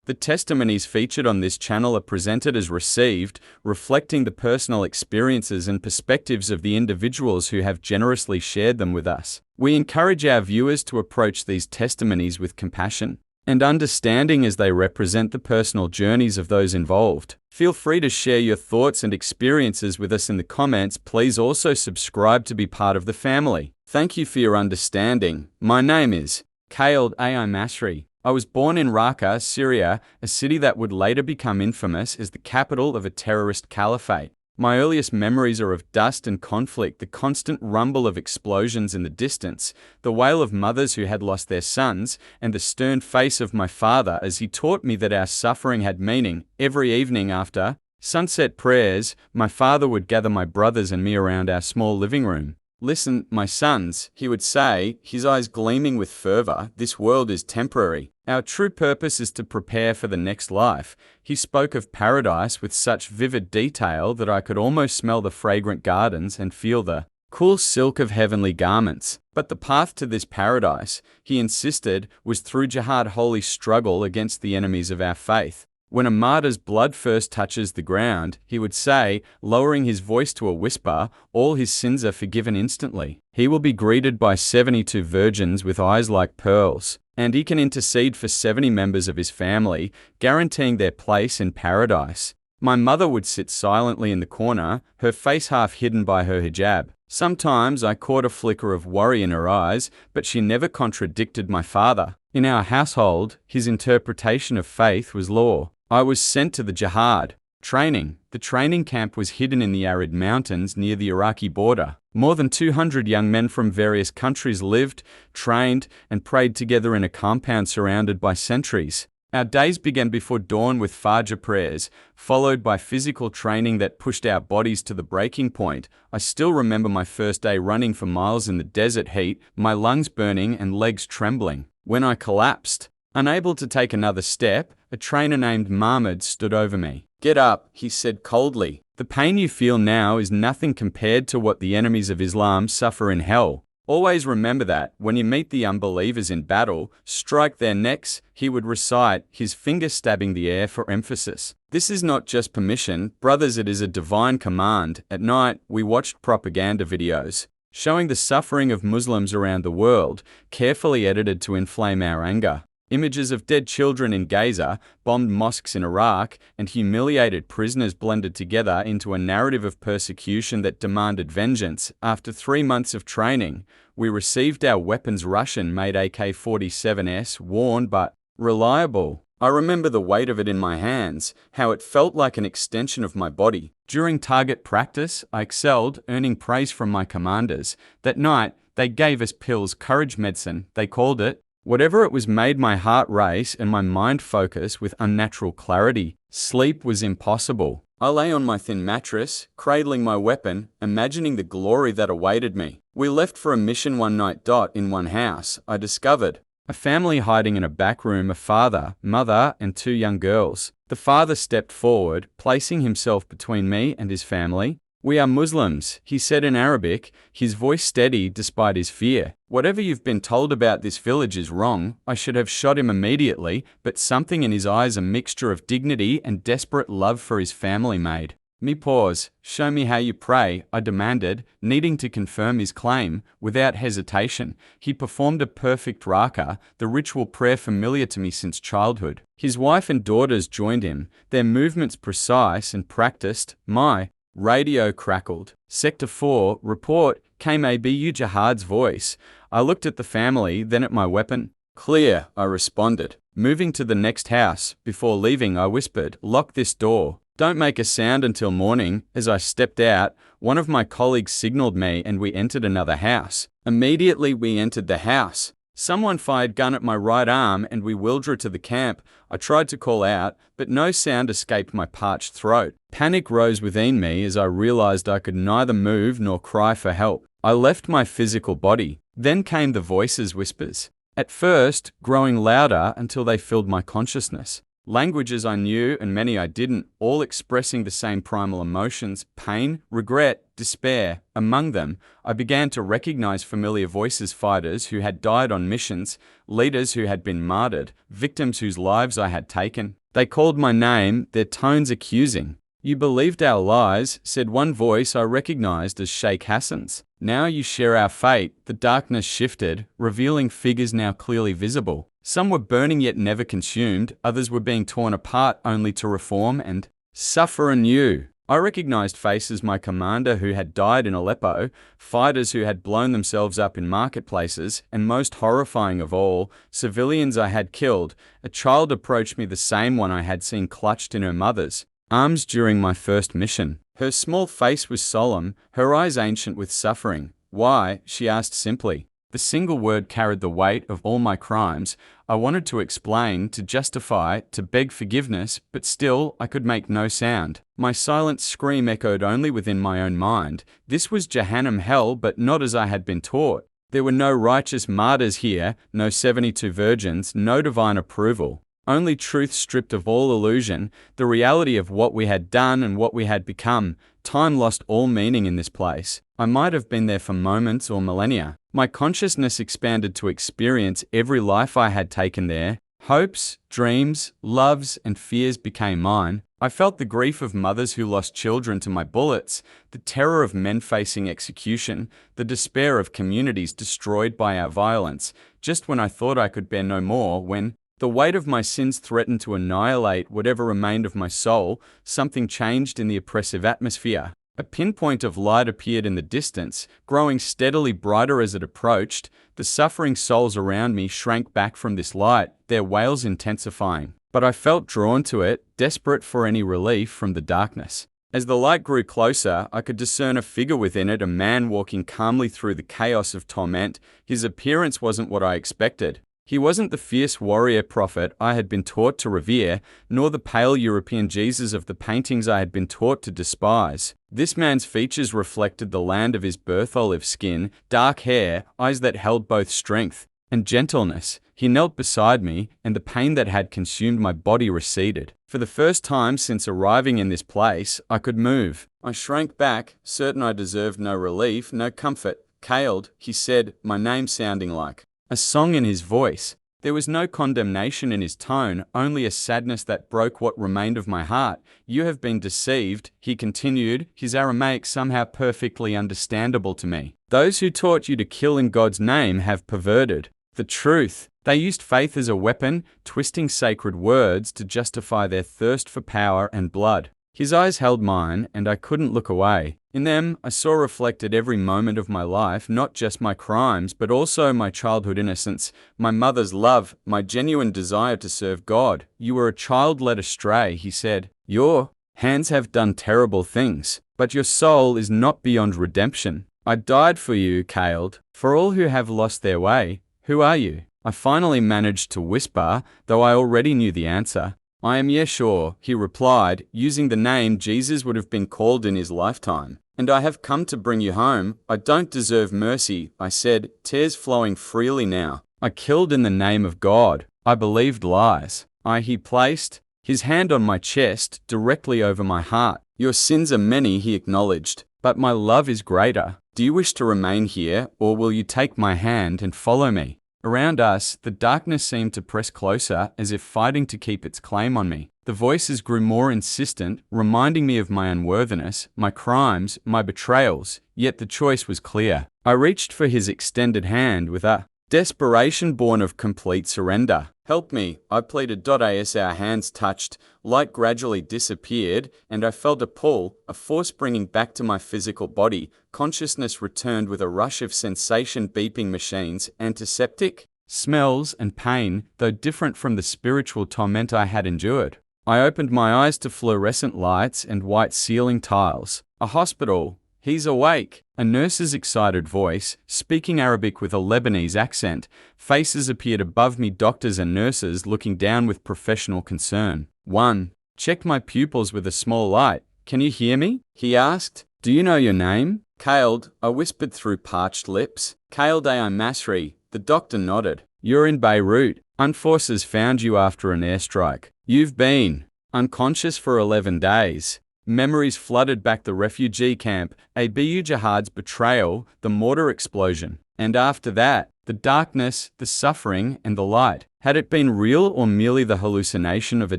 The testimonies featured on this channel are presented as received, reflecting the personal experiences and perspectives of the individuals who have generously shared them with us. We encourage our viewers to approach these testimonies with compassion and understanding as they represent the personal journeys of those involved. Feel free to share your thoughts and experiences with us in the comments. Please also subscribe to be part of the family. Thank you for your understanding. My name is Khaled A.I. Masri. I was born in Raqqa, Syria, a city that would later become infamous as the capital of a terrorist caliphate. My earliest memories are of dust and conflict, the constant rumble of explosions in the distance, the wail of mothers who had lost their sons, and the stern face of my father as he taught me that our suffering had meaning. Every evening after sunset prayers, my father would gather my brothers and me around our small living room. "Listen, my sons," he would say, his eyes gleaming with fervor, "this world is temporary. Our true purpose is to prepare for the next life." He spoke of paradise with such vivid detail that I could almost smell the fragrant gardens and feel the cool silk of heavenly garments. But the path to this paradise, he insisted, was through jihad, holy struggle against the enemies of our faith. "When a martyr's blood first touches the ground," he would say, lowering his voice to a whisper, "all his sins are forgiven instantly. He will be greeted by 72 virgins with eyes like pearls, and he can intercede for 70 members of his family, guaranteeing their place in paradise." My mother would sit silently in the corner, her face half hidden by her hijab. Sometimes I caught a flicker of worry in her eyes, but she never contradicted my father. In our household, his interpretation of faith was law. I was sent to the jihad training. The training camp was hidden in the arid mountains near the Iraqi border. More than 200 young men from various countries lived, trained, and prayed together in a compound surrounded by sentries. Our days began before dawn with Fajr prayers, followed by physical training that pushed our bodies to the breaking point. I still remember my first day running for miles in the desert heat, my lungs burning and legs trembling. When I collapsed, unable to take another step, a trainer named Mahmoud stood over me. "Get up," he said coldly. "The pain you feel now is nothing compared to what the enemies of Islam suffer in hell. Always remember that. When you meet the unbelievers in battle, strike their necks," he would recite, his finger stabbing the air for emphasis. "This is not just permission, brothers, it is a divine command." At night, we watched propaganda videos showing the suffering of Muslims around the world, carefully edited to inflame our anger. Images of dead children in Gaza, bombed mosques in Iraq, and humiliated prisoners blended together into a narrative of persecution that demanded vengeance. After 3 months of training, we received our weapons, Russian-made AK-47s, worn but reliable. I remember the weight of it in my hands, how it felt like an extension of my body. During target practice, I excelled, earning praise from my commanders. That night, they gave us pills, courage medicine, they called it. Whatever it was made my heart race and my mind focus with unnatural clarity. Sleep was impossible. I lay on my thin mattress, cradling my weapon, imagining the glory that awaited me. We left for a mission one night. In one house, I discovered a family hiding in a back room, a father, mother, and 2 young girls. The father stepped forward, placing himself between me and his family. "We are Muslims," he said in Arabic, his voice steady despite his fear. "Whatever you've been told about this village is wrong." I should have shot him immediately, but something in his eyes, a mixture of dignity and desperate love for his family, made me pause. "Show me how you pray," I demanded, needing to confirm his claim. Without hesitation, he performed a perfect raka, the ritual prayer familiar to me since childhood. His wife and daughters joined him, their movements precise and practiced. My radio crackled. "Sector 4, report," came Abu Jihad's voice. I looked at the family, then at my weapon. "Clear," I responded. Moving to the next house, before leaving I whispered, "Lock this door. Don't make a sound until morning." As I stepped out, one of my colleagues signaled me and we entered another house. Immediately we entered the house. Someone fired gun at my right arm and we wheeled to the camp. I tried to call out, but no sound escaped my parched throat. Panic rose within me as I realized I could neither move nor cry for help. I left my physical body. Then came the voices, whispers. At first, growing louder until they filled my consciousness. Languages I knew and many I didn't, all expressing the same primal emotions: pain, regret, despair. Among them, I began to recognize familiar voices: fighters who had died on missions, leaders who had been martyred, victims whose lives I had taken. They called my name, their tones accusing. "You believed our lies," said one voice I recognized as Sheikh Hassan's. "Now you share our fate." The darkness shifted, revealing figures now clearly visible. Some were burning yet never consumed, others were being torn apart only to reform and suffer anew. I recognized faces: my commander who had died in Aleppo, fighters who had blown themselves up in marketplaces, and most horrifying of all, civilians I had killed. A child approached me, the same one I had seen clutched in her mother's arms during my first mission. Her small face was solemn, her eyes ancient with suffering. "Why?" she asked simply. The single word carried the weight of all my crimes. I wanted to explain, to justify, to beg forgiveness, but still I could make no sound. My silent scream echoed only within my own mind. This was Jahannam, hell, but not as I had been taught. There were no righteous martyrs here, no 72 virgins, no divine approval. Only truth stripped of all illusion, the reality of what we had done and what we had become. Time lost all meaning in this place. I might have been there for moments or millennia. My consciousness expanded to experience every life I had taken there. Hopes, dreams, loves, and fears became mine. I felt the grief of mothers who lost children to my bullets, the terror of men facing execution, the despair of communities destroyed by our violence. Just when I thought I could bear no more, when the weight of my sins threatened to annihilate whatever remained of my soul, something changed in the oppressive atmosphere. A pinpoint of light appeared in the distance, growing steadily brighter as it approached. The suffering souls around me shrank back from this light, their wails intensifying. But I felt drawn to it, desperate for any relief from the darkness. As the light grew closer, I could discern a figure within it, a man walking calmly through the chaos of torment. His appearance wasn't what I expected. He wasn't the fierce warrior prophet I had been taught to revere, nor the pale European Jesus of the paintings I had been taught to despise. This man's features reflected the land of his birth: olive skin, dark hair, eyes that held both strength and gentleness. He knelt beside me, and the pain that had consumed my body receded. For the first time since arriving in this place, I could move. I shrank back, certain I deserved no relief, no comfort. "Kaled," he said, my name sounding like a song in his voice. There was no condemnation in his tone, only a sadness that broke what remained of my heart. "You have been deceived," he continued, his Aramaic somehow perfectly understandable to me. "Those who taught you to kill in God's name have perverted the truth. They used faith as a weapon, twisting sacred words to justify their thirst for power and blood." His eyes held mine, and I couldn't look away. In them, I saw reflected every moment of my life, not just my crimes, but also my childhood innocence, my mother's love, my genuine desire to serve God. "You were a child led astray," he said. "Your hands have done terrible things, but your soul is not beyond redemption. I died for you, Kaled, for all who have lost their way. Who are you?" I finally managed to whisper, though I already knew the answer. "I am Yeshua," he replied, using the name Jesus would have been called in his lifetime. "And I have come to bring you home. I don't deserve mercy," I said, tears flowing freely now. "I killed in the name of God. I believed lies." He placed his hand on my chest, directly over my heart. "Your sins are many," he acknowledged, "but my love is greater. Do you wish to remain here, or will you take my hand and follow me?" Around us, the darkness seemed to press closer, as if fighting to keep its claim on me. The voices grew more insistent, reminding me of my unworthiness, my crimes, my betrayals, yet the choice was clear. I reached for his extended hand with a desperation born of complete surrender. "Help me," I pleaded. As our hands touched, light gradually disappeared, and I felt a pull, a force bringing back to my physical body. Consciousness returned with a rush of sensation: beeping machines, antiseptic smells, and pain, though different from the spiritual torment I had endured. I opened my eyes to fluorescent lights and white ceiling tiles. A hospital. "He's awake," a nurse's excited voice, speaking Arabic with a Lebanese accent. Faces appeared above me, doctors and nurses looking down with professional concern. One checked my pupils with a small light. "Can you hear me?" he asked. "Do you know your name?" "Kaled," I whispered through parched lips. "Kaled A. Masri." The doctor nodded. "You're in Beirut. Unforces found you after an airstrike. You've been unconscious for 11 days. Memories flooded back the refugee camp, Abu Jihad's betrayal, the mortar explosion. And after that, the darkness, the suffering, and the light. Had it been real or merely the hallucination of a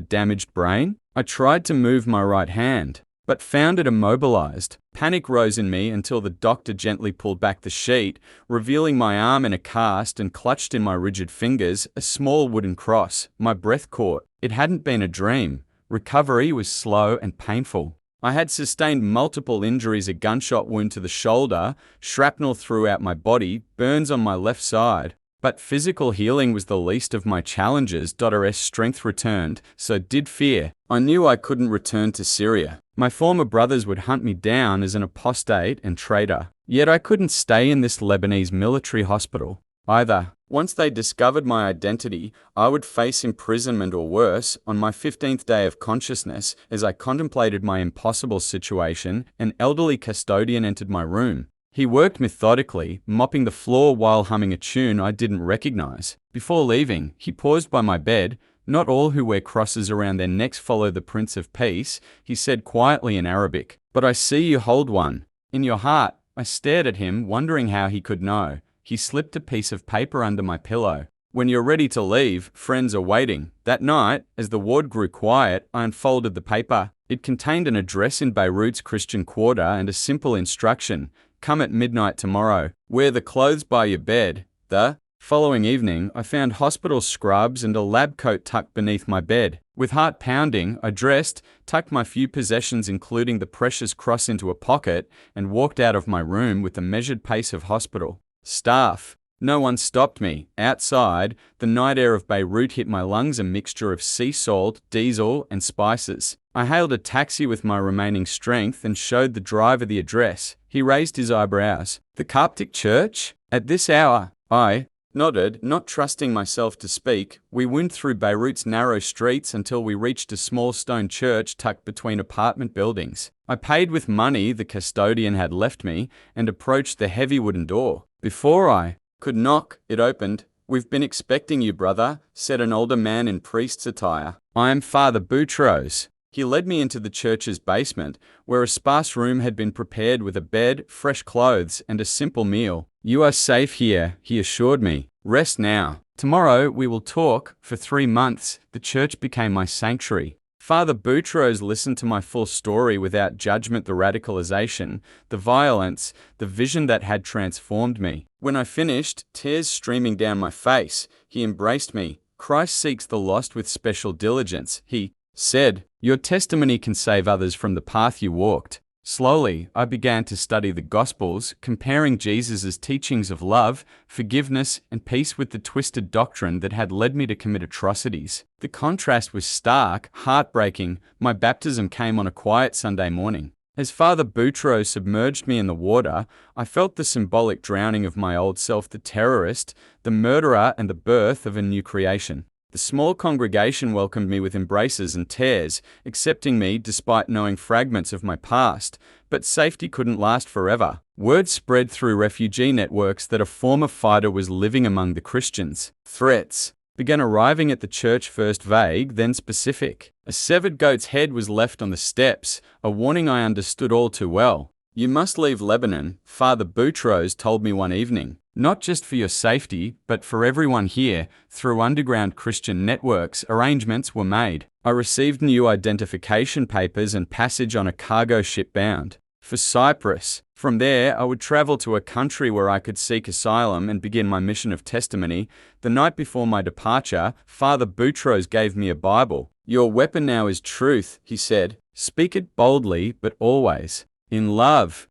damaged brain? I tried to move my right hand, but found it immobilized. Panic rose in me until the doctor gently pulled back the sheet, revealing my arm in a cast and clutched in my rigid fingers a small wooden cross. My breath caught. It hadn't been a dream. Recovery was slow and painful. I had sustained multiple injuries, a gunshot wound to the shoulder, shrapnel throughout my body, burns on my left side. But physical healing was the least of my challenges. As strength returned, so did fear. I knew I couldn't return to Syria. My former brothers would hunt me down as an apostate and traitor. Yet I couldn't stay in this Lebanese military hospital either. Once they discovered my identity, I would face imprisonment or worse. On my 15th day of consciousness, as I contemplated my impossible situation, an elderly custodian entered my room. He worked methodically, mopping the floor while humming a tune I didn't recognize. Before leaving, he paused by my bed. "Not all who wear crosses around their necks follow the Prince of Peace," he said quietly in Arabic. "But I see you hold one in your heart." I stared at him, wondering how he could know. He slipped a piece of paper under my pillow. "When you're ready to leave, friends are waiting." That night, as the ward grew quiet, I unfolded the paper. It contained an address in Beirut's Christian quarter and a simple instruction: "Come at midnight tomorrow. Wear the clothes by your bed." The following evening, I found hospital scrubs and a lab coat tucked beneath my bed. With heart pounding, I dressed, tucked my few possessions including the precious cross into a pocket, and walked out of my room with the measured pace of hospital staff. No one stopped me. Outside, the night air of Beirut hit my lungs, a mixture of sea salt, diesel, and spices. I hailed a taxi with my remaining strength and showed the driver the address. He raised his eyebrows. "The Coptic church? At this hour?" I nodded, not trusting myself to speak. We wound through Beirut's narrow streets until we reached a small stone church tucked between apartment buildings. I paid with money the custodian had left me and approached the heavy wooden door. Before I could knock, it opened. "We've been expecting you, brother," said an older man in priest's attire. "I am Father Boutros." He led me into the church's basement, where a sparse room had been prepared with a bed, fresh clothes, and a simple meal. "You are safe here," he assured me. "Rest now. Tomorrow we will talk." For 3 months, the church became my sanctuary. Father Boutros listened to my full story without judgment, the radicalization, the violence, the vision that had transformed me. When I finished, tears streaming down my face, he embraced me. "Christ seeks the lost with special diligence," he said. "Your testimony can save others from the path you walked." Slowly, I began to study the Gospels, comparing Jesus' teachings of love, forgiveness, and peace with the twisted doctrine that had led me to commit atrocities. The contrast was stark, heartbreaking. My baptism came on a quiet Sunday morning. As Father Boutros submerged me in the water, I felt the symbolic drowning of my old self, the terrorist, the murderer, and the birth of a new creation. The small congregation welcomed me with embraces and tears, accepting me despite knowing fragments of my past. But safety couldn't last forever. Word spread through refugee networks that a former fighter was living among the Christians. Threats began arriving at the church, first vague, then specific. A severed goat's head was left on the steps, a warning I understood all too well. "You must leave Lebanon," Father Boutros told me one evening. "Not just for your safety, but for everyone here." Through underground Christian networks, arrangements were made. I received new identification papers and passage on a cargo ship bound for Cyprus. From there, I would travel to a country where I could seek asylum and begin my mission of testimony. The night before my departure, Father Boutros gave me a Bible. "Your weapon now is truth," he said. "Speak it boldly, but always in love."